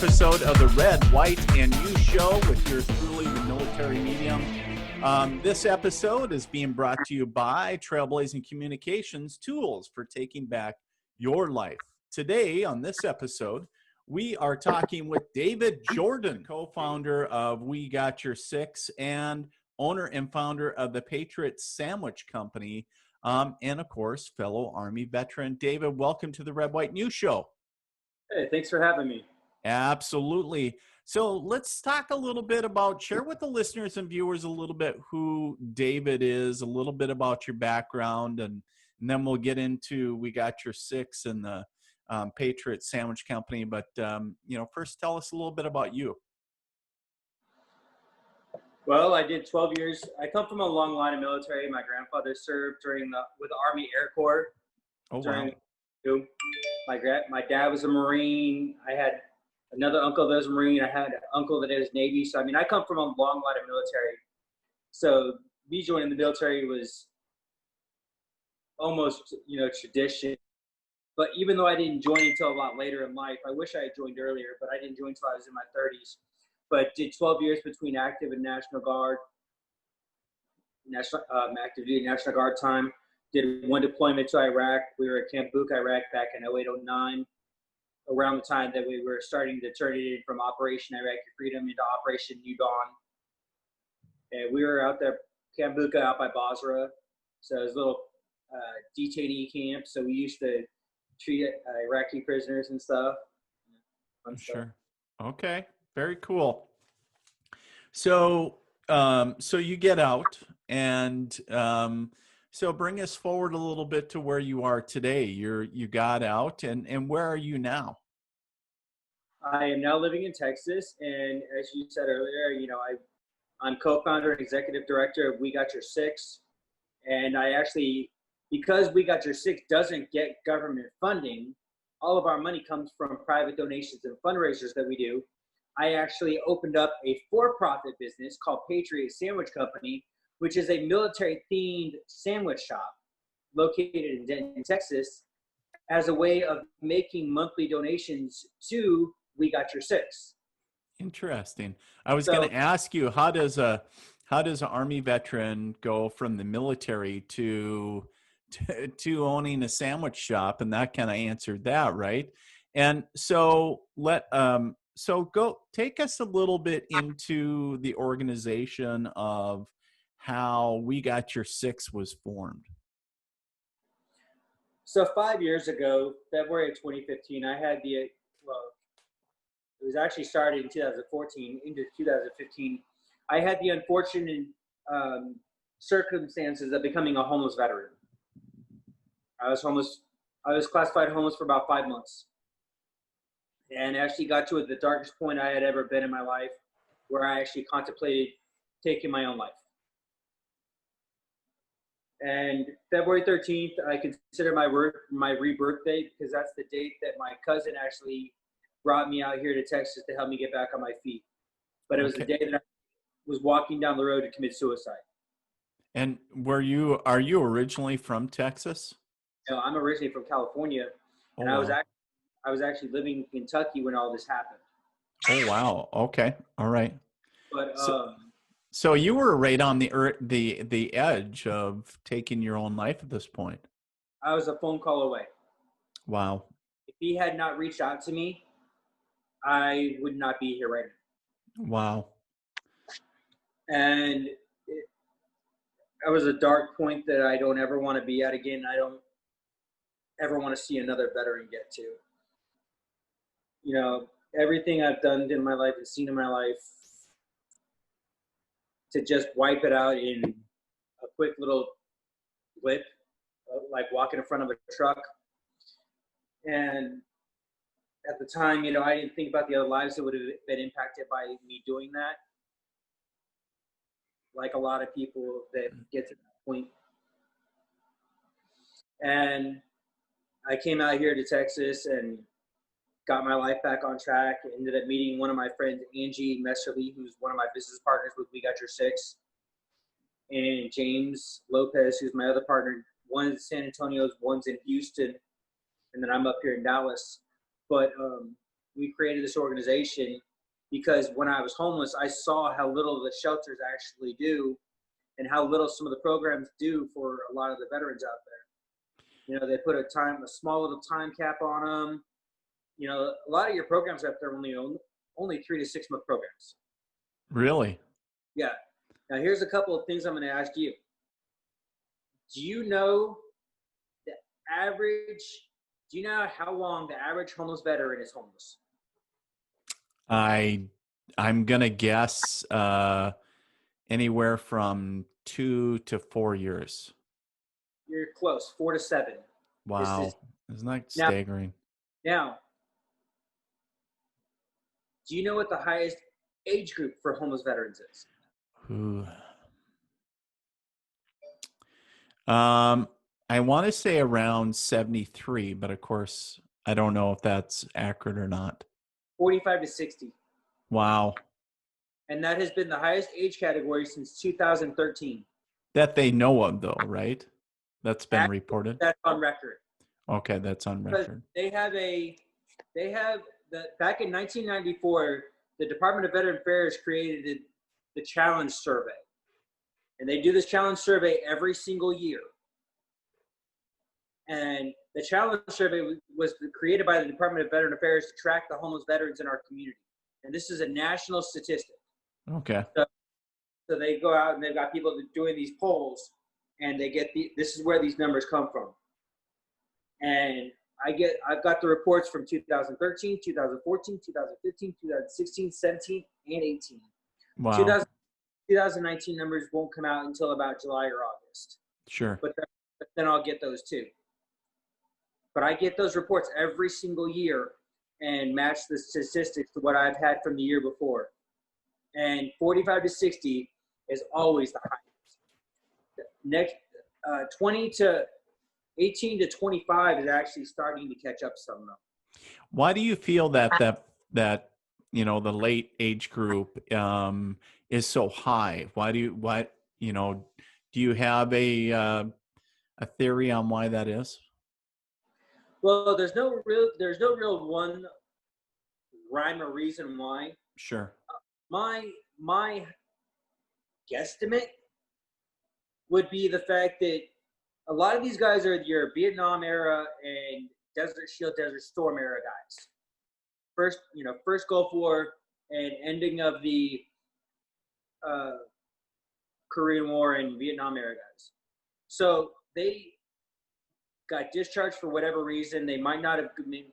episode of the Red, White, and You Show with yours truly, the military medium. This episode is being brought to you by Trailblazing Communications, tools for taking back your life. Today, on this episode, we are talking with David Jordan, co-founder of We Got Your Six and owner and founder of the Patriot Sandwich Company, and of course, fellow Army veteran. David, welcome to the Red, White, and You Show. Hey, thanks for having me. Absolutely. So let's talk a little bit about, share with the listeners and viewers a little bit who David is, a little bit about your background, and then we'll get into We Got Your Six and the Patriot Sandwich Company. But, first tell us a little bit about you. Well, I did 12 years. I come from a long line of military. My grandfather served with the Army Air Corps. Oh, wow. My dad was a Marine. I had another uncle that was a Marine. I had an uncle that was Navy. So, I come from a long line of military. So me joining the military was almost, tradition. But even though I didn't join until a lot later in life, I wish I had joined earlier, but I didn't join until I was in my 30s. But did 12 years between active and National Guard, active duty National Guard time. Did one deployment to Iraq. We were at Camp Buch, Iraq back in 08-09, around the time that we were starting to turn it in from Operation Iraqi Freedom into Operation New Dawn. And we were out there, Camp Buch out by Basra. So it was a little detainee camp. So we used to treat Iraqi prisoners and stuff. Sure. Okay. Very cool. So, so you get out and, so bring us forward a little bit to where you are today. You got out, and where are you now? I am now living in Texas, and as you said earlier, I'm co-founder and executive director of We Got Your Six, and I actually, because We Got Your Six doesn't get government funding, all of our money comes from private donations and fundraisers that we do. I actually opened up a for-profit business called Patriot Sandwich Company, which is a military-themed sandwich shop located in Denton, Texas, as a way of making monthly donations to We Got Your Six. Interesting. I was going to ask you, how does an Army veteran go from the military to owning a sandwich shop? And that kind of answered that, right? And so go take us a little bit into the organization of how We Got Your Six was formed. So 5 years ago, February of 2015, it was actually started in 2014 into 2015. I had the unfortunate circumstances of becoming a homeless veteran. I was classified homeless for about 5 months, and actually got to the darkest point I had ever been in my life, where I actually contemplated taking my own life. And February 13th, I consider my rebirth date, because that's the date that my cousin actually brought me out here to Texas to help me get back on my feet. But it was the day that I was walking down the road to commit suicide. And are you originally from Texas? No, I'm originally from California, and wow. I was actually living in Kentucky when all this happened. Oh, wow. Okay. All right. But so you were right on the edge of taking your own life at this point. I was a phone call away. Wow. If he had not reached out to me, I would not be here right now. Wow. And it was a dark point that I don't ever want to be at again. I don't ever want to see another veteran get to. Everything I've done in my life and seen in my life, to just wipe it out in a quick little blip, like walking in front of a truck. And at the time, I didn't think about the other lives that would have been impacted by me doing that. Like a lot of people that get to that point. And I came out here to Texas and got my life back on track. Ended up meeting one of my friends, Angie Messerly, who's one of my business partners with We Got Your Six, and James Lopez, who's my other partner. One's in San Antonio, one's in Houston, and then I'm up here in Dallas. But we created this organization because when I was homeless, I saw how little the shelters actually do and how little some of the programs do for a lot of the veterans out there. They put a small little time cap on them. A lot of your programs out there only 3 to 6 month programs. Really? Yeah. Now here's a couple of things I'm going to ask you. Do you know how long the average homeless veteran is homeless? I'm gonna guess anywhere from 2 to 4 years. You're close, 4 to 7. Wow, isn't that now, staggering? Now, do you know what the highest age group for homeless veterans is? Ooh. I want to say around 73, but of course, I don't know if that's accurate or not. 45 to 60. Wow. And that has been the highest age category since 2013. That they know of, though, right? That's been reported. That's on record. Okay, that's on record. Back in 1994, the Department of Veteran Affairs created the Challenge Survey. And they do this Challenge Survey every single year. And the Challenge Survey was created by the Department of Veteran Affairs to track the homeless veterans in our community. And this is a national statistic. Okay. So they go out and they've got people doing these polls, and this is where these numbers come from. And I've got the reports from 2013, 2014, 2015, 2016, 17, and 18. Wow. 2019 numbers won't come out until about July or August. Sure. But then I'll get those too. But I get those reports every single year and match the statistics to what I've had from the year before. And 45 to 60 is always the highest. Next, 18 to 25 is actually starting to catch up some though. Why do you feel that the late age group is so high? Do you have a theory on why that is? Well, there's no real one rhyme or reason why. Sure. My guesstimate would be the fact that a lot of these guys are your Vietnam era and Desert Shield, Desert Storm era guys. First Gulf War and ending of the Korean War and Vietnam era guys. So they got discharged for whatever reason. They might not have been,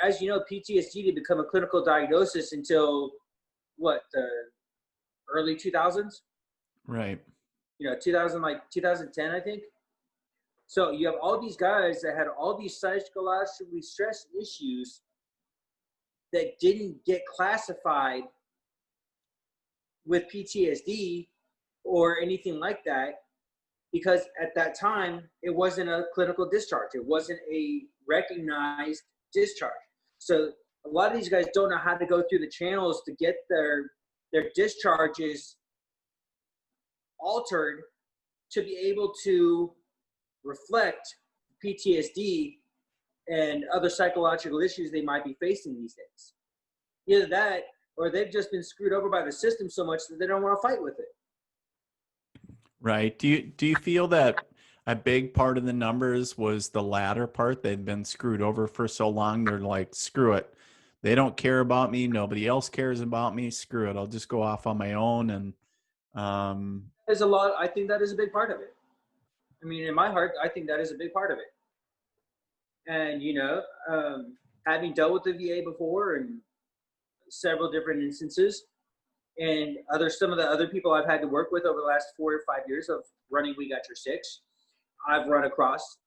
as you know, PTSD didn't become a clinical diagnosis until the early 2000s? Right. 2010, I think. So you have all these guys that had all these psychologically stress issues that didn't get classified with PTSD or anything like that, because at that time it wasn't a clinical discharge. It wasn't a recognized discharge. So a lot of these guys don't know how to go through the channels to get their discharges altered to be able to reflect PTSD and other psychological issues they might be facing these days. Either that, or they've just been screwed over by the system so much that they don't want to fight with it. Right. Do you feel that a big part of the numbers was the latter part? They've been screwed over for so long. They're like, screw it. They don't care about me. Nobody else cares about me. Screw it. I'll just go off on my own. And there's a lot. I think that is a big part of it. I mean, in my heart, I think that is a big part of it. And, having dealt with the VA before and several different instances, and some of the other people I've had to work with over the last 4 or 5 years of running We Got Your Six, I've run across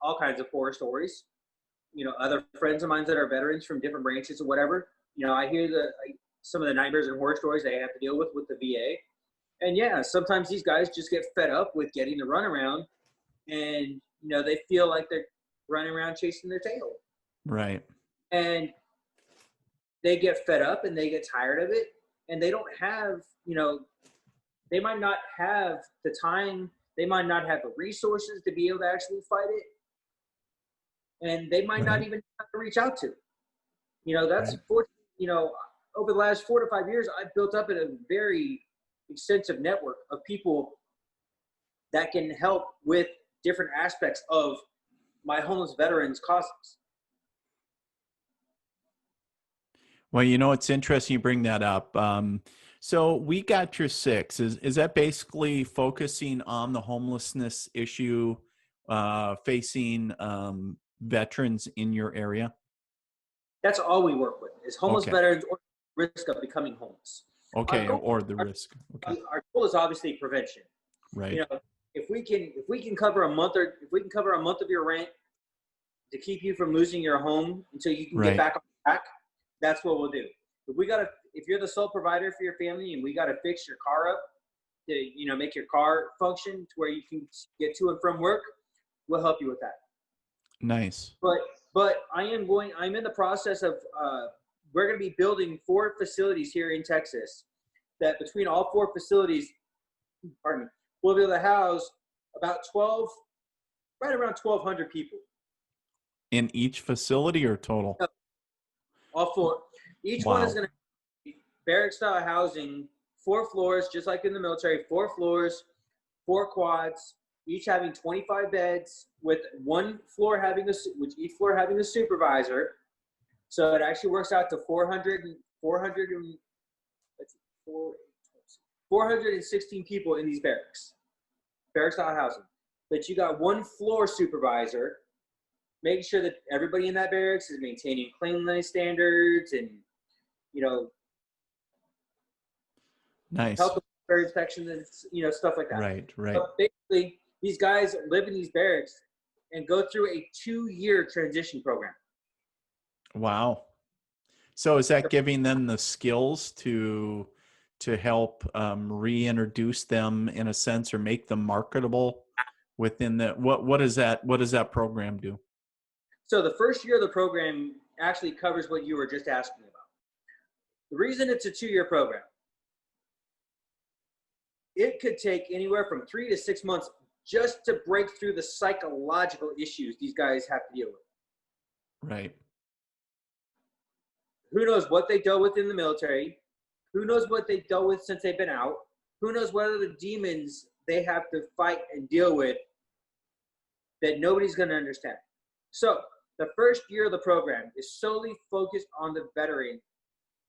all kinds of horror stories. Other friends of mine that are veterans from different branches or whatever. I hear some of the nightmares and horror stories they have to deal with the VA. And yeah, sometimes these guys just get fed up with getting the runaround, and they feel like they're running around chasing their tail. Right. And they get fed up and they get tired of it, and they don't have, they might not have the time, they might not have the resources to be able to actually fight it, and they might not even have to reach out to. That's Right. over the last 4 to 5 years, I've built up a very extensive network of people that can help with different aspects of my homeless veterans causes. Well, it's interesting you bring that up. So we got your six. Is that basically focusing on the homelessness issue facing veterans in your area? That's all we work with is homeless Okay. veterans or risk of becoming homeless. Our Okay. goal, Or the risk. Okay. our goal is obviously prevention. Right. You know, if we can cover a month or if we can cover a month of your rent to keep you from losing your home until you can get Right. back on track, that's what we'll do. If you're the sole provider for your family and we gotta fix your car up to make your car function to where you can get to and from work, we'll help you with that. Nice. But I'm in the process of we're going to be building 4 facilities here in Texas that between all 4 facilities, pardon me, we'll be able to house about 12, right around 1,200 people. In each facility or total? All 4. Each one is Wow. going to be barrack style housing, 4 floors, just like in the military, 4 floors, 4 quads, each having 25 beds, with which each floor having a supervisor. So it actually works out to 416 people in these barrack style housing. But you got 1 floor supervisor, making sure that everybody in that barracks is maintaining cleanliness standards and, Nice. health and inspection and, stuff like that. Right. Right. But basically, these guys live in these barracks and go through a 2-year transition program. Wow. So is that giving them the skills to help reintroduce them in a sense or make them marketable within the what does that program do? So the first year of the program actually covers what you were just asking about. The reason it's a 2-year program, it could take anywhere from 3 to 6 months just to break through the psychological issues these guys have to deal with. Right. Who knows what they dealt with in the military? Who knows what they dealt with since they've been out? Who knows what other demons they have to fight and deal with that nobody's going to understand? So the first year of the program is solely focused on the veteran,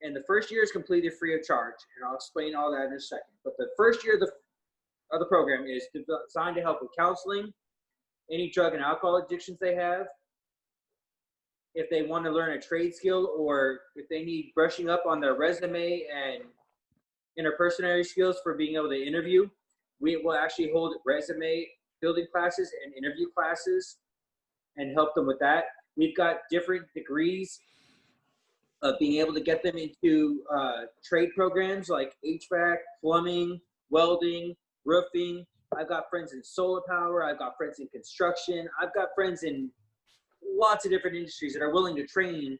and the first year is completely free of charge, and I'll explain all that in a second. But the first year of the program is designed to help with counseling, any drug and alcohol addictions they have, if they want to learn a trade skill, or if they need brushing up on their resume and interpersonal skills for being able to interview. We will actually hold resume building classes and interview classes and help them with that. We've got different degrees of being able to get them into trade programs like HVAC, plumbing, welding, roofing. I've got friends in solar power. I've got friends in construction. I've got friends in lots of different industries that are willing to train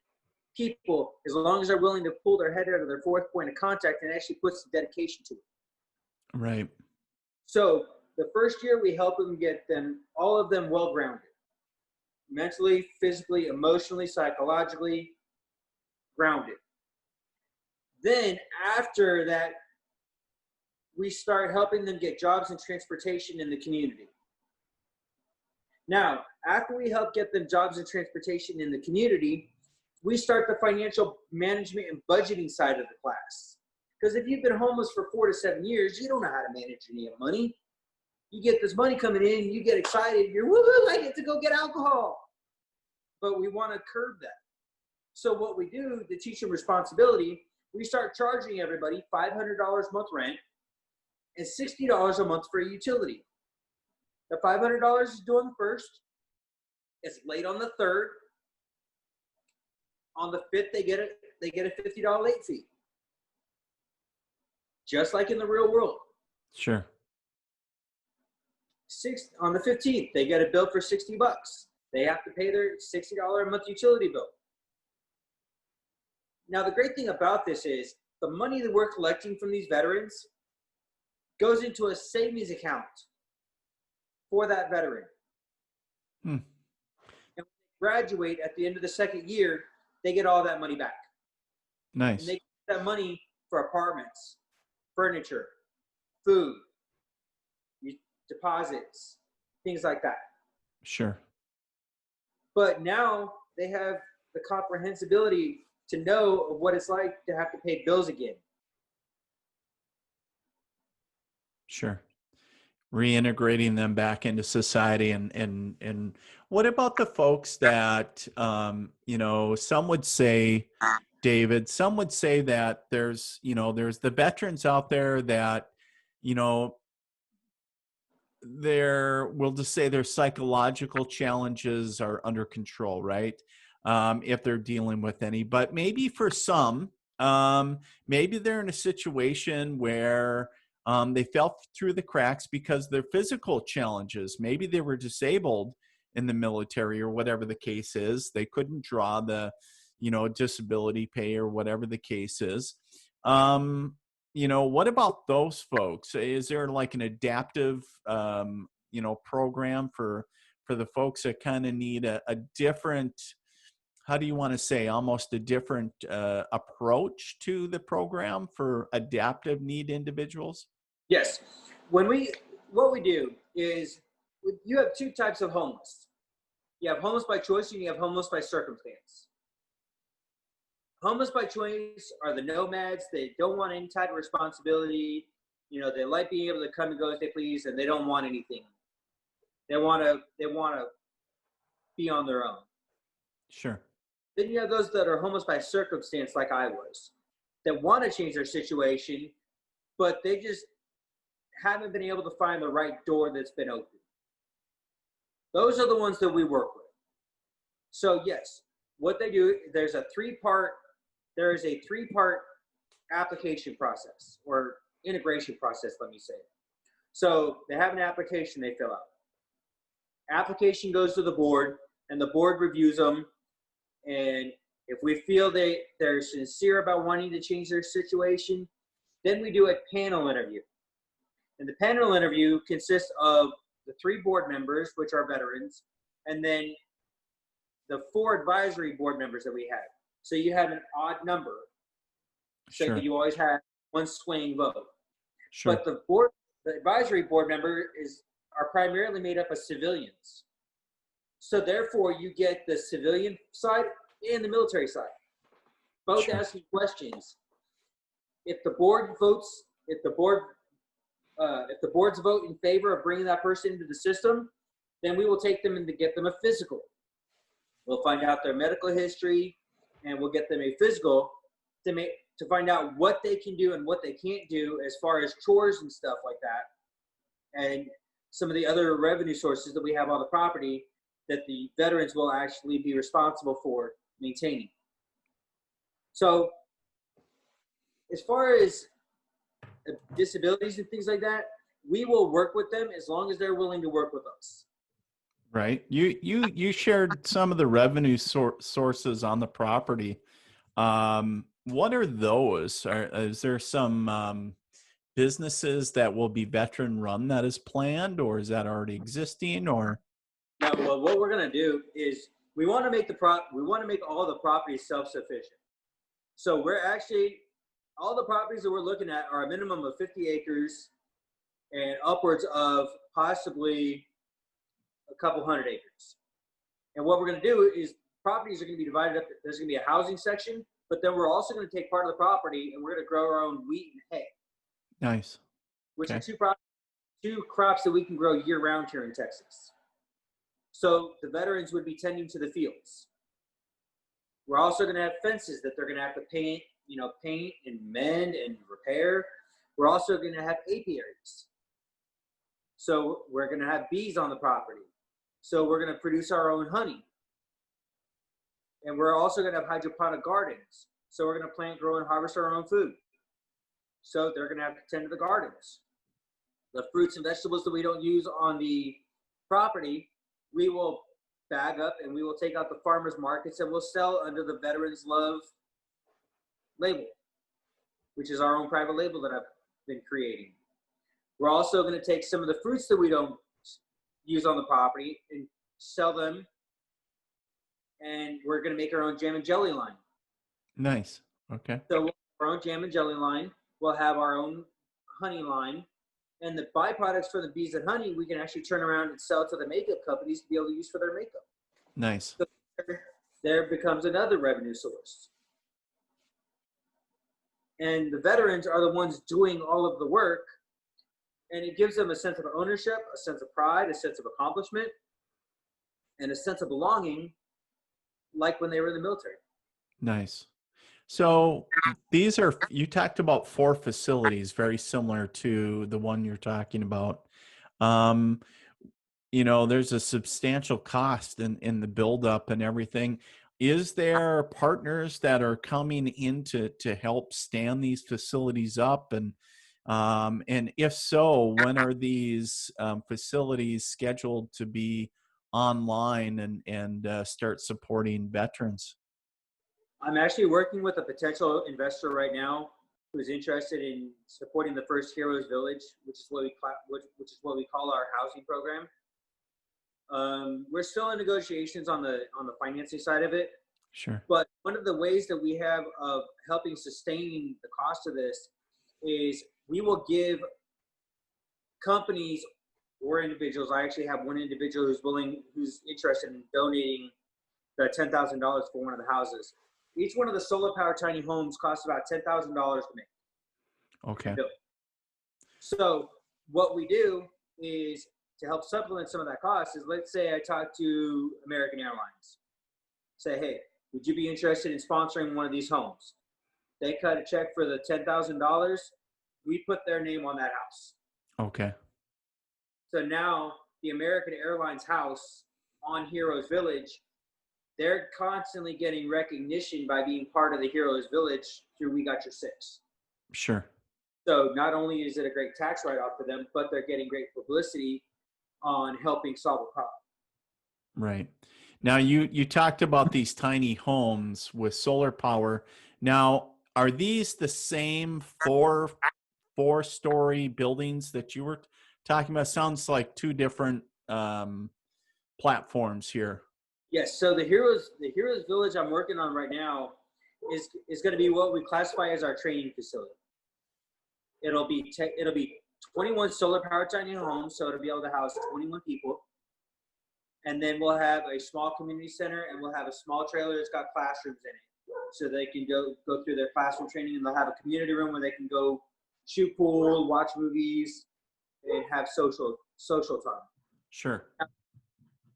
people as long as they're willing to pull their head out of their fourth point of contact and actually put some dedication to it. Right. So the first year we help them get all of them well-grounded, mentally, physically, emotionally, psychologically grounded. Then after that, we start helping them get jobs and transportation in the community. Now, after we help get them jobs and transportation in the community, we start the financial management and budgeting side of the class. Because if you've been homeless for 4 to 7 years, you don't know how to manage any money. You get this money coming in, you get excited, you're, woohoo, I get to go get alcohol. But we want to curb that. So what we do to teach them responsibility, we start charging everybody $500 a month rent and $60 a month for a utility. The $500 is due on the first. It's late on the third. On the fifth, they get a $50 late fee. Just like in the real world. Sure. On the 15th, they get a bill for $60. They have to pay their $60 a month utility bill. Now, the great thing about this is the money that we're collecting from these veterans goes into a savings account for that veteran. And when they graduate at the end of the second year, they get all that money back. And Nice. they get that money for apartments, furniture, food, deposits, things like that. Sure. But now they have the comprehensibility to know of what it's like to have to pay bills again. Sure. Reintegrating them back into society, and what about the folks that some would say, David, some would say that there's the veterans out there that you know we'll just say their psychological challenges are under control, right? If they're dealing with any, but maybe for some, maybe they're in a situation where they fell through the cracks because their physical challenges. Maybe they were disabled in the military or whatever the case is. They couldn't draw the, disability pay or whatever the case is. What about those folks? Is there like an adaptive, program for the folks that kind of need a different, how do you want to say, almost a different approach to the program for adaptive need individuals? Yes. What we do is you have two types of homeless. You have homeless by choice and you have homeless by circumstance. Homeless by choice are the nomads. They don't want any type of responsibility. They like being able to come and go as they please, and they don't want anything. They want to be on their own. Sure. Then you have those that are homeless by circumstance, like I was, that want to change their situation, but they just haven't been able to find the right door that's been open. Those are the ones that we work with. So yes, what they do, there's a three-part application process, or integration process, let me say. So they have an application they fill out. Application goes to the board, and the board reviews them. And if we feel they're sincere about wanting to change their situation, then we do a panel interview. And the panel interview consists of the 3 board members, which are veterans, and then the 4 advisory board members that we have. So you have an odd number. So Sure. you always have one swaying vote. Sure. But the advisory board member are primarily made up of civilians. So therefore you get the civilian side and the military side, both Sure. asking questions. If the board's vote in favor of bringing that person into the system, then we will take them and to get them a physical. We'll find out their medical history, and we'll get them a physical to find out what they can do and what they can't do as far as chores and stuff like that, and some of the other revenue sources that we have on the property that the veterans will actually be responsible for maintaining. So as far as disabilities and things like that, we will work with them as long as they're willing to work with us. Right. You shared some of the revenue sources on the property. What are those? Is there some businesses that will be veteran run that is planned, or is that already existing? Or no, well, what we're going to do is we want to make all the properties self-sufficient. So we're actually, all the properties that we're looking at are a minimum of 50 acres and upwards of possibly a couple hundred acres. And what we're going to do is properties are going to be divided up. There's going to be a housing section, but then we're also going to take part of the property and we're going to grow our own wheat and hay. nice. Which Okay. are two crops that we can grow year round here in Texas. So the veterans would be tending to the fields. We're also going to have fences that they're going to have to paint and mend and repair. We're also going to have apiaries. So we're going to have bees on the property. So we're going to produce our own honey. And we're also going to have hydroponic gardens. So we're going to plant, grow, and harvest our own food. So they're going to have to tend to the gardens. The fruits and vegetables that we don't use on the property, we will bag up and we will take out the farmers markets and we'll sell under the Veterans Love label, which is our own private label that I've been creating. We're also going to take some of the fruits that we don't use on the property and sell them and we're going to make our own jam and jelly line. Nice. Okay. So we'll have our own jam and jelly line. We'll have our own honey line. And the byproducts from the bees and honey, we can actually turn around and sell to the makeup companies to be able to use for their makeup. Nice. So there becomes another revenue source. And the veterans are the ones doing all of the work. And it gives them a sense of ownership, a sense of pride, a sense of accomplishment, and a sense of belonging, like when they were in the military. Nice. So you talked about 4 facilities, very similar to the one you're talking about. Um, there's a substantial cost in the buildup and everything. Is there partners that are coming in to help stand these facilities up? And if so, when are these facilities scheduled to be online and start supporting veterans? I'm actually working with a potential investor right now who's interested in supporting the first Heroes Village, which is what we call our housing program. We're still in negotiations on the financing side of it. Sure. But one of the ways that we have of helping sustain the cost of this is we will give companies or individuals. I actually have one individual who's interested in donating the $10,000 for one of the houses. Each one of the solar powered tiny homes costs about $10,000 to make. Okay. So what we do is to help supplement some of that cost is, let's say I talk to American Airlines. Say, hey, would you be interested in sponsoring one of these homes? They cut a check for the $10,000. We put their name on that house. Okay. So now the American Airlines house on Heroes Village, they're constantly getting recognition by being part of the Heroes Village through We Got Your Six. Sure. So not only is it a great tax write-off for them, but they're getting great publicity on helping solve a problem. Right. Now you talked about these tiny homes with solar power. Now, are these the same four-story buildings that you were talking about? Sounds like 2 different platforms here. Yes. So the Heroes Village I'm working on right now is going to be what we classify as our training facility. It'll be 21 solar powered tiny homes, so it'll be able to house 21 people. And then we'll have a small community center, and we'll have a small trailer that's got classrooms in it, so they can go through their classroom training, and they'll have a community room where they can go shoot pool, watch movies, and have social time. Sure.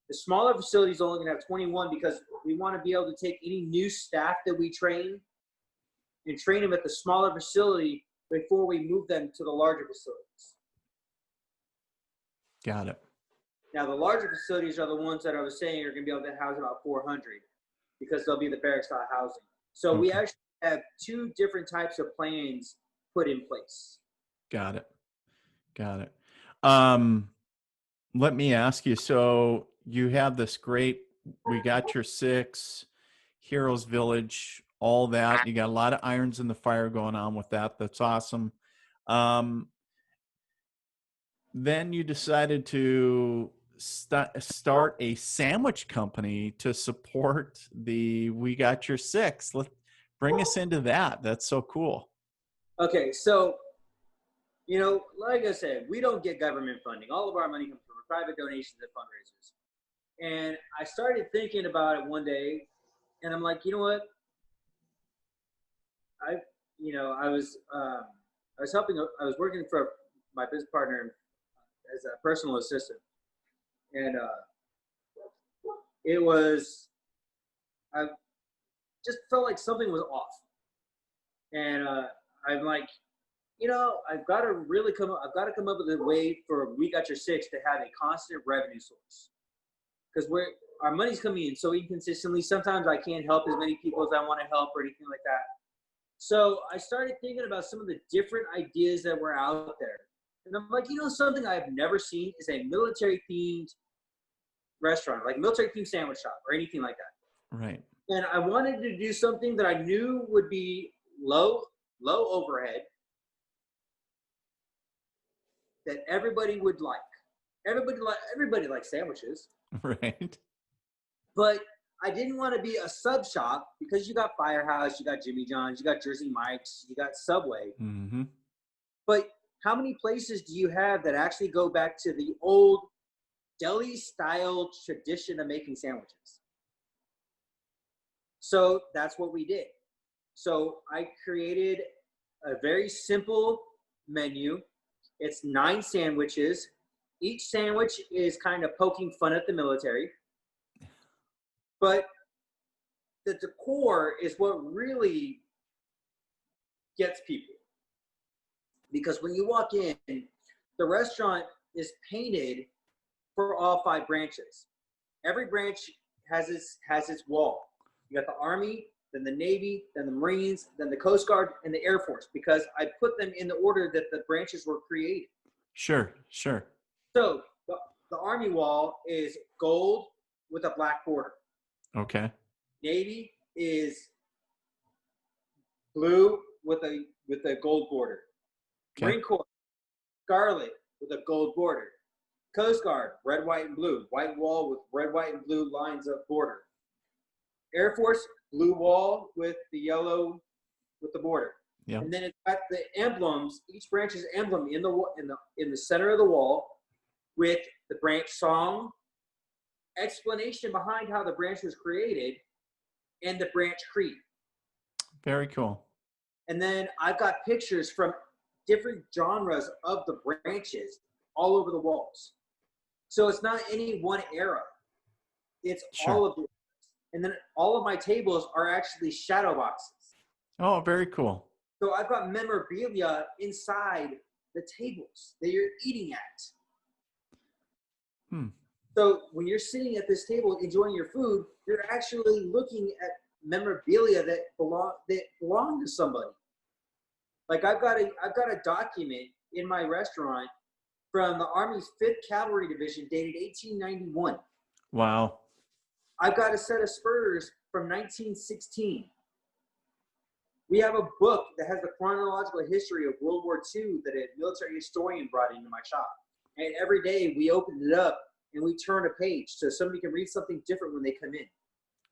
The smaller facility is only going to have 21 because we want to be able to take any new staff that we train and train them at the smaller facility before we move them to the larger facilities. Got it. Now, the larger facilities are the ones that I was saying are going to be able to house about 400 because they'll be the barrack-style housing. So Okay. we actually have 2 different types of plans put in place. Got it. Let me ask you, so you have this great, We Got Your Six, Heroes Village, all that. You got a lot of irons in the fire going on with that. That's awesome. Then you decided to start a sandwich company to support the We Got Your Six. Bring us into that. That's so cool. Okay, so, like I said, we don't get government funding. All of our money comes from private donations and fundraisers. And I started thinking about it one day, and I'm like, you know what? I was working for my business partner as a personal assistant, and I just felt like something was off, and I'm like, I've got to come up with a way for We Got Your Six to have a constant revenue source, because our money's coming in so inconsistently. Sometimes I can't help as many people as I want to help or anything like that. So I started thinking about some of the different ideas that were out there. And I'm like, something I've never seen is a military-themed restaurant, like military-themed sandwich shop or anything like that. Right. And I wanted to do something that I knew would be low overhead, that everybody would like. Everybody likes sandwiches. Right. But I didn't want to be a sub shop because you got Firehouse, you got Jimmy John's, you got Jersey Mike's, you got Subway. Mm-hmm. But how many places do you have that actually go back to the old deli style tradition of making sandwiches? So that's what we did. So I created a very simple menu. It's 9 sandwiches. Each sandwich is kind of poking fun at the military. But the decor is what really gets people. Because when you walk in, the restaurant is painted for all 5 branches. Every branch has its wall. You got the Army, then the Navy, then the Marines, then the Coast Guard, and the Air Force, because I put them in the order that the branches were created. Sure, sure. So the Army wall is gold with a black border. Okay. Navy is blue with a gold border. Okay. Marine Corps, scarlet with a gold border. Coast Guard, red, white, and blue. White wall with red, white, and blue lines of border. Air Force, blue wall with the yellow with the border. Yeah. And then it's got the emblems, each branch's emblem in the center of the wall with the branch song, explanation behind how the branch was created, and the branch creed. Very cool. And then I've got pictures from different genres of the branches all over the walls. So it's not any one era. It's Sure. all of the. And then all of my tables are actually shadow boxes. Oh, very cool. So I've got memorabilia inside the tables that you're eating at. So when you're sitting at this table enjoying your food, you're actually looking at memorabilia that belong to somebody. Like I've got a document in my restaurant from the Army's 5th Cavalry Division dated 1891. Wow. I've got a set of spurs from 1916. We have a book that has the chronological history of World War II that a military historian brought into my shop. And every day we opened it up and we turn a page so somebody can read something different when they come in.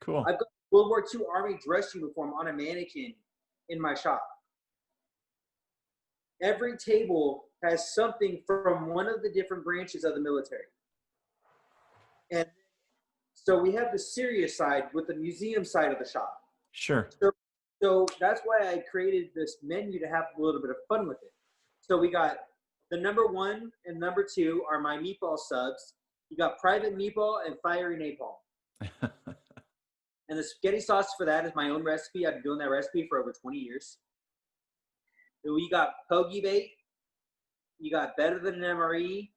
Cool. I've got World War II Army dress uniform on a mannequin in my shop. Every table has something from one of the different branches of the military. And so we have the serious side with the museum side of the shop. Sure. So that's why I created this menu to have a little bit of fun with it. So we got the number 1 and number 2 are my meatball subs. You got Private Meatball and Fiery Napalm. And the spaghetti sauce for that is my own recipe. I've been doing that recipe for over 20 years. Then we got Pogie Bait. You got Better Than an MRE.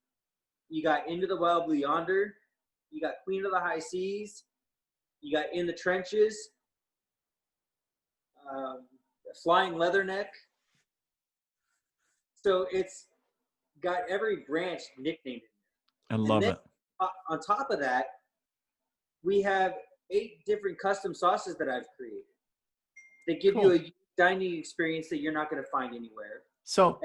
You got Into the Wild Blue Yonder. You got Queen of the High Seas. You got In the Trenches. Flying Leatherneck. So it's got every branch nicknamed. I love it. On top of that, we have 8 different custom sauces that I've created. They give you a dining experience that you're not going to find anywhere. So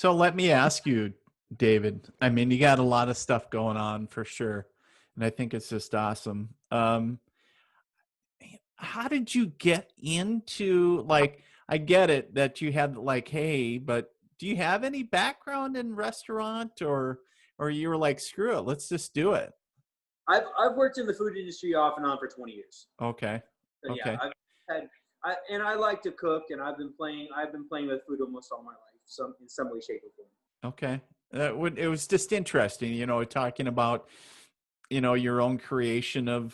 let me ask you, David. I mean, you got a lot of stuff going on for sure, and I think it's just awesome. How did you get into, like, I get it that you had like, hey, but do you have any background in restaurant or you were like, screw it, let's just do it? I've worked in the food industry off and on for 20 years. Okay. So, okay. Yeah, I like to cook, and I've been playing with food almost all my life, in some way, shape, or form. Okay. It was just interesting, talking about, your own creation of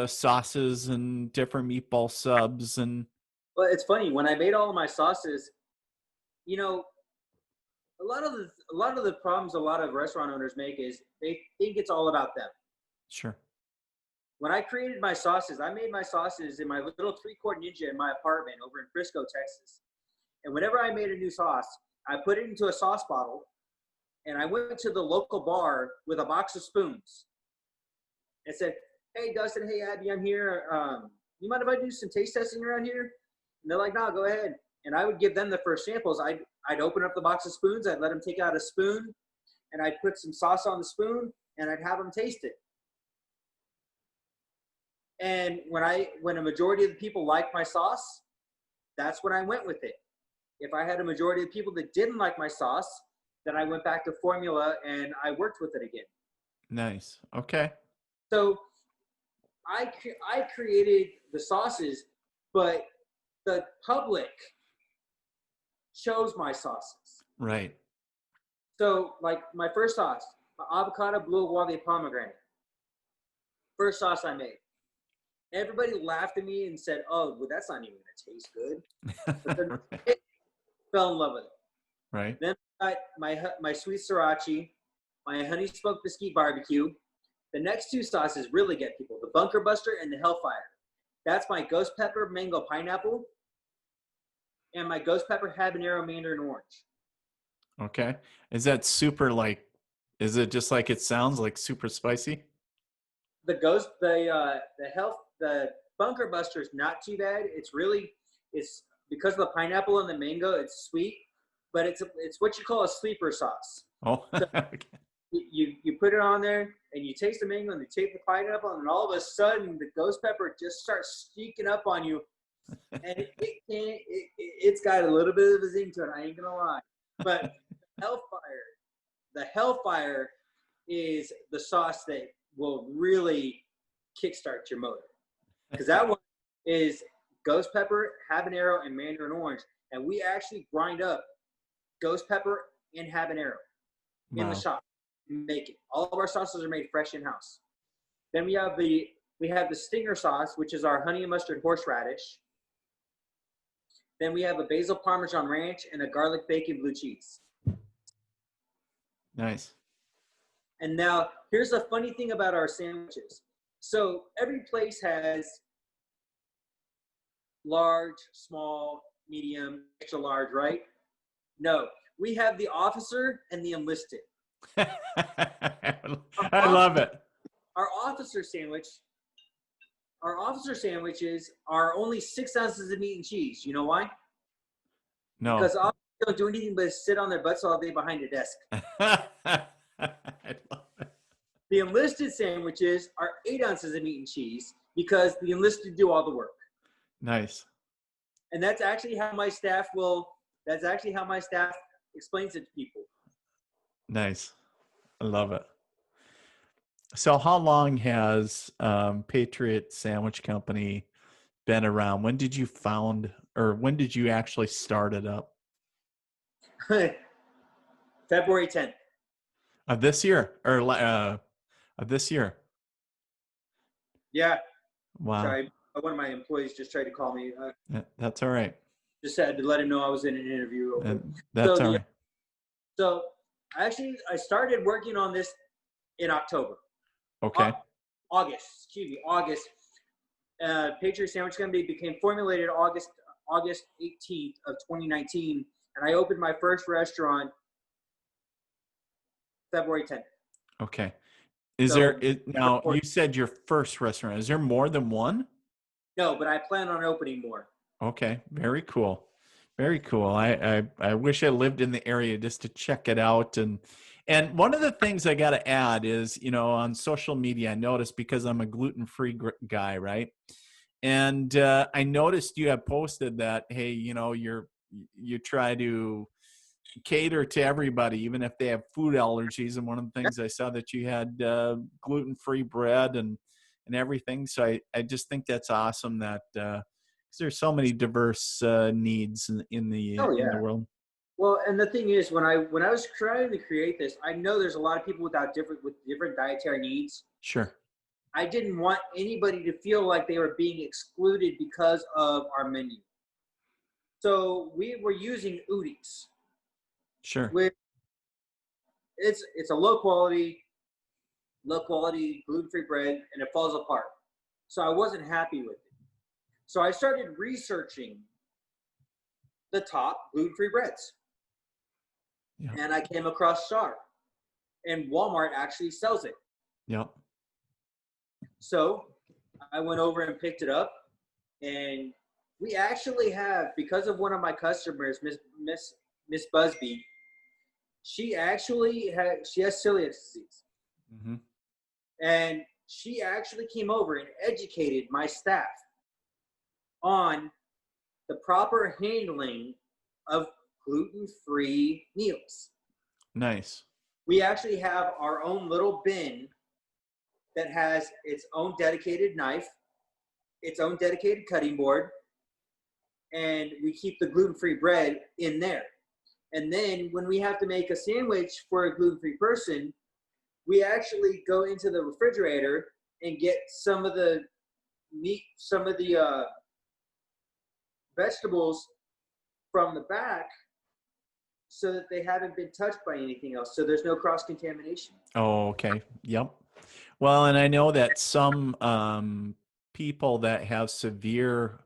sauces and different meatball subs. And well, it's funny, when I made all of my sauces, a lot of the problems a lot of restaurant owners make is they think it's all about them. Sure. When I created my sauces, I made my sauces in my little 3-quart Ninja in my apartment over in Frisco, Texas. And whenever I made a new sauce, I put it into a sauce bottle, and I went to the local bar with a box of spoons and said, "Hey, Dustin, hey, Abby, I'm here. You mind if I do some taste testing around here?" And they're like, "No, go ahead." And I would give them the first samples. I'd open up the box of spoons. I'd let them take out a spoon, and I'd put some sauce on the spoon, and I'd have them taste it. And when a majority of the people liked my sauce, that's when I went with it. If I had a majority of people that didn't like my sauce, then I went back to formula and I worked with it again. Nice. Okay. So I created the sauces, but the public chose my sauces. Right. So like my first sauce, avocado, blue guava, pomegranate. First sauce I made. Everybody laughed at me and said, "Oh, well, that's not even gonna taste good." But then I fell in love with it. Right. Then I got my sweet sriracha, my honey smoked mesquite barbecue. The next two sauces really get people: the Bunker Buster and the Hellfire. That's my ghost pepper mango pineapple, and my ghost pepper habanero mandarin orange. Okay. Is that super like, is it just like it sounds like super spicy? The Bunker Buster is not too bad. It's because of the pineapple and the mango. It's sweet, but it's what you call a sleeper sauce. Oh, So okay. you put it on there and you taste the mango and you taste the pineapple, and all of a sudden the ghost pepper just starts sneaking up on you, and it's got a little bit of a zing to it. I ain't gonna lie, but the Hellfire is the sauce that will really kickstart your motor, because that one is ghost pepper, habanero, and mandarin orange, and we actually grind up ghost pepper and habanero in the Wow. shop. Make it. All of our sauces are made fresh in house. Then we have the stinger sauce, which is our honey and mustard horseradish. Then we have a basil parmesan ranch and a garlic bacon blue cheese. Nice. And now here's the funny thing about our sandwiches. So every place has large, small, medium, extra large, right? No, we have the officer and the enlisted. I love it. Our officer sandwiches are only 6 ounces of meat and cheese. You know why? No. Because officers don't do anything but sit on their butts all day behind a desk. I love it. The enlisted sandwiches are 8 ounces of meat and cheese because the enlisted do all the work. Nice. And that's actually how my staff explains it to people. Nice. I love it. So how long has Patriot Sandwich Company been around? When did you actually start it up? February 10th. Of this year or of this year? Yeah. Wow. Sorry. One of my employees just tried to call me. That's all right. Just had to let him know I was in an interview. That's all right. So I started working on this in October. Okay. August. Patriot Sandwich Company became formulated August 18th of 2019, and I opened my first restaurant February 10th. Okay. Now you said your first restaurant. Is there more than one? No, but I plan on opening more. Okay. Very cool. Very cool. I wish I lived in the area just to check it out. And one of the things I got to add is, on social media, I noticed, because I'm a gluten-free guy, right? And I noticed you have posted that, hey, you try to cater to everybody, even if they have food allergies. And one of the things I saw that you had gluten-free bread and everything. So I just think that's awesome that there's so many diverse needs in the world. Well, and the thing is, when I was trying to create this, I know there's a lot of people with different dietary needs. Sure. I didn't want anybody to feel like they were being excluded because of our menu. So we were using Udis. Sure. Which it's a low quality gluten-free bread, and it falls apart. So I wasn't happy with it. So I started researching the top gluten-free breads. Yeah. And I came across Star, and Walmart actually sells it. Yep. So I went over and picked it up, and we actually have, because of one of my customers, Miss Busby, she has celiac disease. Mm-hmm. And she actually came over and educated my staff on the proper handling of gluten-free meals. Nice. We actually have our own little bin that has its own dedicated knife, its own dedicated cutting board, and we keep the gluten-free bread in there. And then when we have to make a sandwich for a gluten-free person, we actually go into the refrigerator and get some of the meat, some of the vegetables from the back so that they haven't been touched by anything else. So there's no cross-contamination. Oh, okay. Yep. Well, and I know that some people that have severe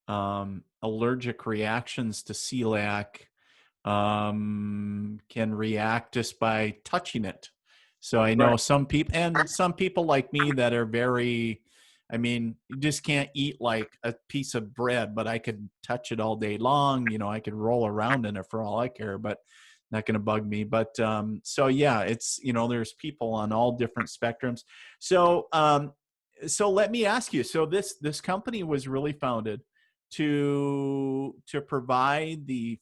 allergic reactions to celiac can react just by touching it. So I know Right. some people like me that are very, I mean, you just can't eat like a piece of bread, but I could touch it all day long. You know, I could roll around in it for all I care, but not going to bug me. But so yeah, it's, you know, there's people on all different spectrums. So so let me ask you. So this company was really founded to provide the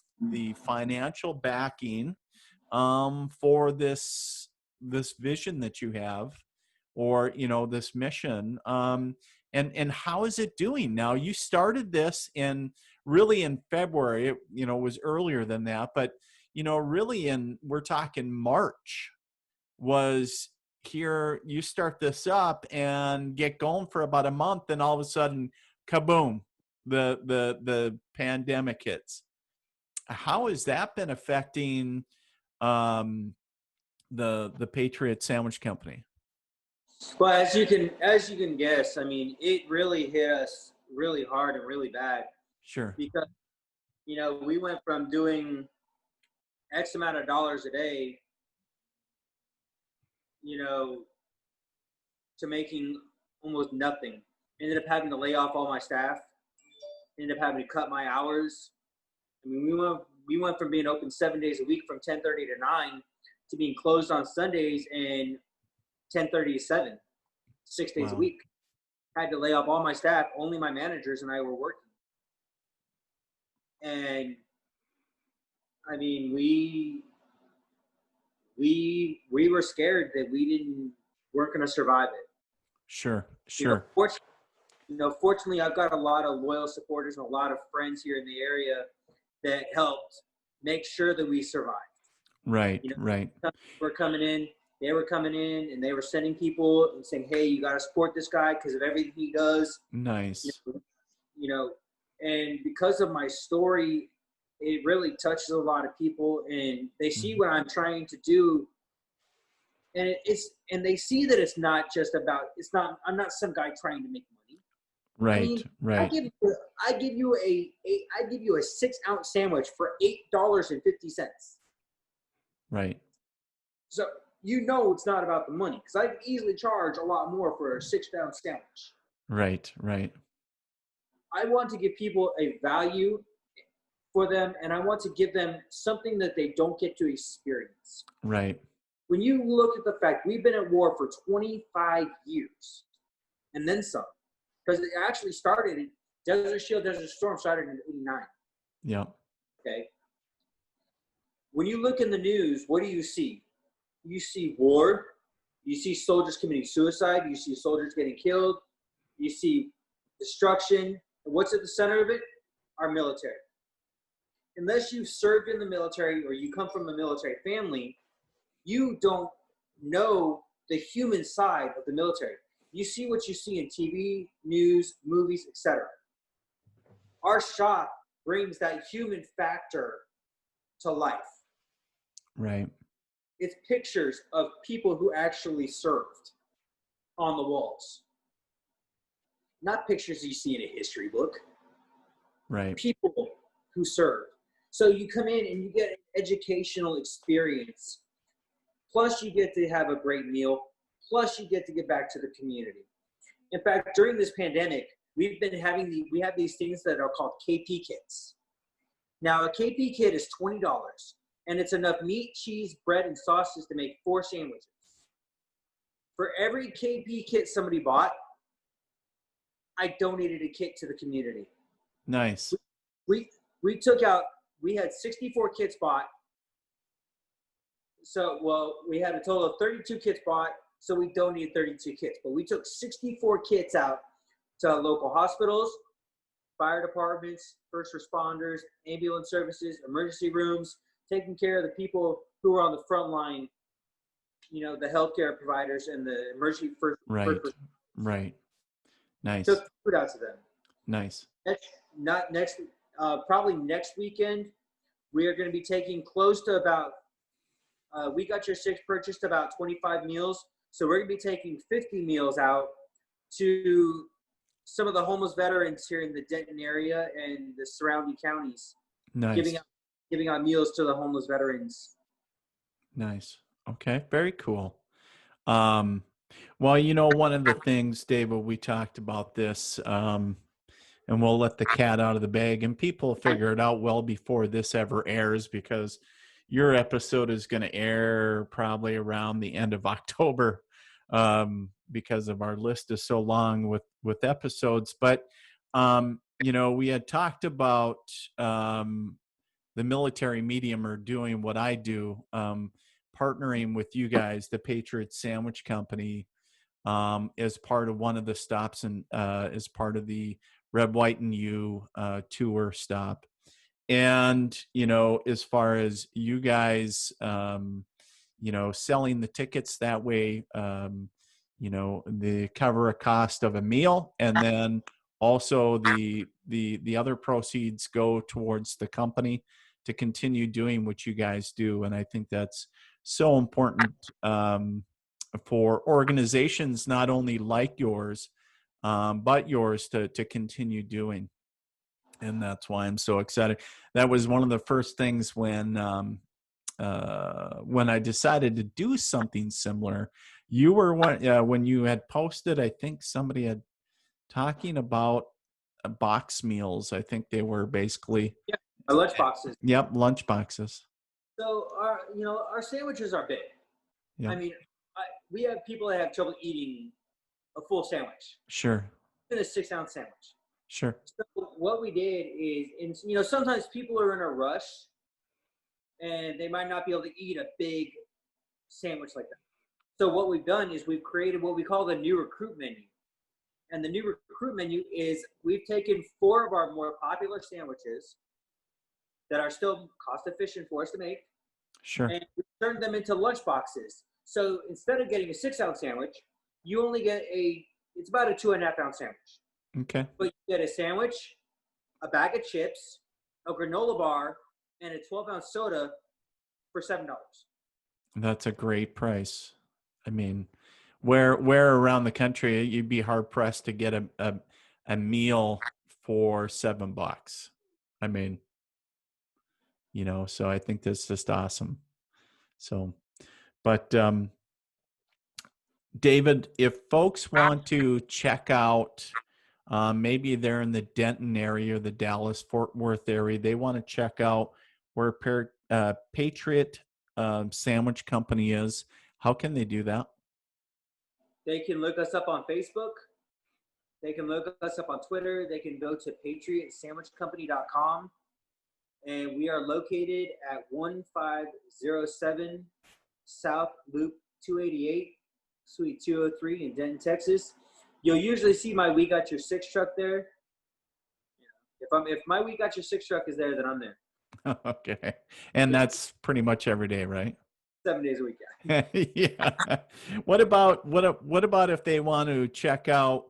financial backing for this vision that you have, or you know, this mission, and how is it doing now? You started this in February. It, you know, was earlier than that, but you know, really we're talking March was here. You start this up and get going for about a month, and all of a sudden, kaboom, the pandemic hits. How has that been affecting the Patriot Sandwich Company? Well, as you can guess, I mean, it really hit us really hard and really bad Sure. because, you know, we went from doing X amount of dollars a day, you know, to making almost nothing. Ended up having to lay off all my staff. Ended up having to cut my hours. I mean, we went from being open 7 days a week from 10:30 to 9 to being closed on Sundays and 10:30 to 7, 6 days a Wow. week. Had to lay off all my staff. Only my managers and I were working. And I mean, we were scared that weren't going to survive it. Sure. You know, Sure. fortunately, I've got a lot of loyal supporters and a lot of friends here in the area that helped make sure that we survived. Right. You know, Right. they were coming in and they were sending people and saying, hey, you got to support this guy because of everything he does. Nice. You know, and because of my story, it really touches a lot of people, and they see what I'm trying to do. And they see that it's not just about, I'm not some guy trying to make money. Right. I mean, right. I give you a 6-ounce sandwich for $8.50. Right. So you know it's not about the money, because I can easily charge a lot more for a 6-ounce sandwich. Right. Right. I want to give people a value for them, and I want to give them something that they don't get to experience. Right. When you look at the fact we've been at war for 25 years and then some, because it actually started, Desert Storm started in '89. Yeah. Okay. When you look in the news, what do you see? You see war. You see soldiers committing suicide. You see soldiers getting killed. You see destruction. And what's at the center of it? Our military. Unless you've served in the military or you come from a military family, you don't know the human side of the military. You see what you see in TV, news, movies, etc. Our shop brings that human factor to life. Right. It's pictures of people who actually served on the walls. Not pictures you see in a history book. Right. People who served. So you come in and you get an educational experience. Plus you get to have a great meal. Plus you get to get back to the community. In fact, during this pandemic, we have these things that are called KP kits. Now a KP kit is $20, and it's enough meat, cheese, bread, and sausages to make 4 sandwiches. For every KP kit somebody bought, I donated a kit to the community. Nice. We took out, we had 64 kits bought. So, well, we had a total of 32 kits bought, so we donated 32 kits. But we took 64 kits out to local hospitals, fire departments, first responders, ambulance services, emergency rooms, taking care of the people who were on the front line, you know, the healthcare providers and the emergency first. Right. Right. Nice. Took food out to them. Nice. Probably next weekend, we are going to be taking close to about, we got your six purchased about 25 meals. So we're going to be taking 50 meals out to some of the homeless veterans here in the Denton area and the surrounding counties. Nice. Giving out meals to the homeless veterans. Nice. Okay. Very cool. Well, you know, one of the things, David, we talked about this, and we'll let the cat out of the bag, and people figure it out well before this ever airs, because your episode is going to air probably around the end of October, because of our list is so long with episodes. But, you know, we had talked about the military medium, or doing what I do, partnering with you guys, the Patriot Sandwich Company, as part of one of the stops, and as part of the Red, White, and You tour stop. And, you know, as far as you guys, you know, selling the tickets that way, you know, they cover a cost of a meal, and then also the other proceeds go towards the company to continue doing what you guys do. And I think that's so important, for organizations not only like yours, but yours to continue doing. And that's why I'm so excited. That was one of the first things when I decided to do something similar. You were one, when you had posted, I think somebody had talking about box meals. I think they were basically, Yeah, our lunch boxes. Yep, lunch boxes. So our sandwiches are big. Yep. I mean, we have people that have trouble eating a full sandwich. Sure. Even a 6-ounce sandwich. Sure. So what we did is, you know, sometimes people are in a rush and they might not be able to eat a big sandwich like that. So what we've done is we've created what we call the new recruit menu. And the new recruit menu is we've taken 4 of our more popular sandwiches that are still cost efficient for us to make. Sure. And we turned them into lunch boxes. So instead of getting a 6-ounce sandwich, you only get it's about a 2.5-ounce sandwich. Okay. But you get a sandwich, a bag of chips, a granola bar, and a 12-ounce soda for $7. That's a great price. I mean, where around the country you'd be hard pressed to get a meal for $7. I mean, you know, so I think that's just awesome. So, but David, if folks want to check out, maybe they're in the Denton area, the Dallas-Fort Worth area, they want to check out where Patriot Sandwich Company is, how can they do that? They can look us up on Facebook. They can look us up on Twitter. They can go to patriotsandwichcompany.com. And we are located at 1507 South Loop 288, Suite 203 in Denton, Texas. You'll usually see my We Got Your Six truck there. If my We Got Your Six truck is there, then I'm there. Okay. And that's pretty much every day, right? 7 days a week. Yeah. What about if they want to check out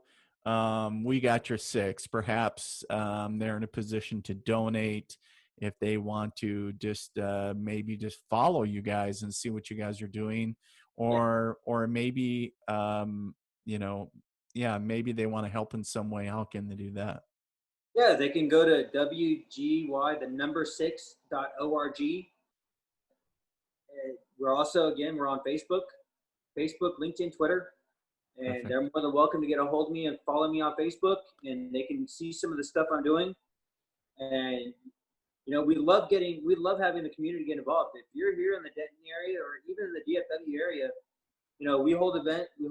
We Got Your Six? Perhaps they're in a position to donate. If they want to just maybe just follow you guys and see what you guys are doing, or maybe you know, yeah, maybe they want to help in some way. How can they do that? Yeah, they can go to wgy6.org. We're also, again, we're on Facebook, LinkedIn, Twitter, and Perfect. They're more than welcome to get a hold of me and follow me on Facebook, and they can see some of the stuff I'm doing. And you know, we love having the community get involved. If you're here in the Denton area or even in the DFW area, you know, we hold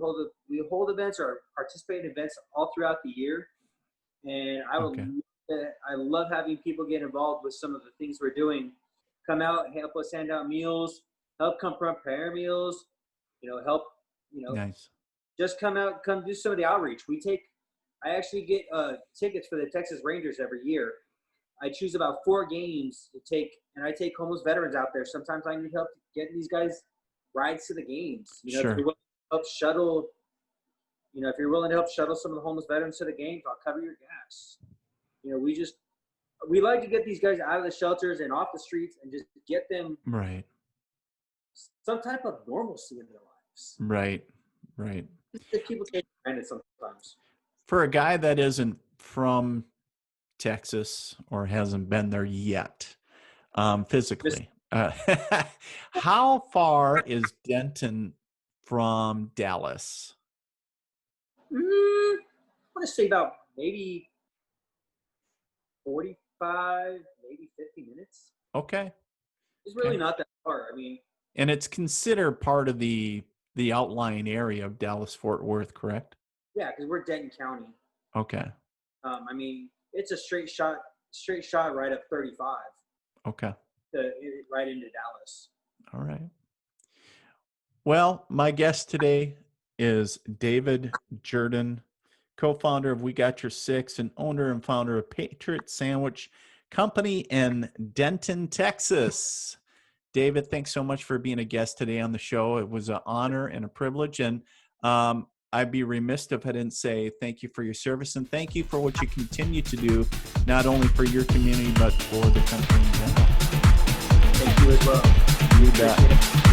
hold events or participate in events all throughout the year, and Okay. I love having people get involved with some of the things we're doing. Come out, help us hand out meals, help come prepare meals, help, Nice. just come out, come do some of the outreach. I actually get tickets for the Texas Rangers every year. I choose about 4 games to take, and I take homeless veterans out there. Sometimes I need help getting these guys rides to the games. If Sure. you're willing to help shuttle, if you're willing to help shuttle some of the homeless veterans to the games, I'll cover your gas. We like to get these guys out of the shelters and off the streets and just get them Right. some type of normalcy in their lives. Right. Right. People take it for granted sometimes. For a guy that isn't from Texas or hasn't been there yet, physically, how far is Denton from Dallas? I want to say about maybe 45, maybe 50 minutes. Okay. It's really not that far. I mean, and it's considered part of the outlying area of Dallas-Fort Worth, correct? Yeah, because we're Denton County. Okay. I mean, it's a straight shot right up 35. Okay. Right into Dallas. All right. Well, my guest today is David Jordan, co-founder of We Got Your Six and owner and founder of Patriot Sandwich Company in Denton, Texas. David, thanks so much for being a guest today on the show. It was an honor and a privilege. And I'd be remiss if I didn't say thank you for your service and thank you for what you continue to do, not only for your community, but for the country in general. Thank you as well. You bet.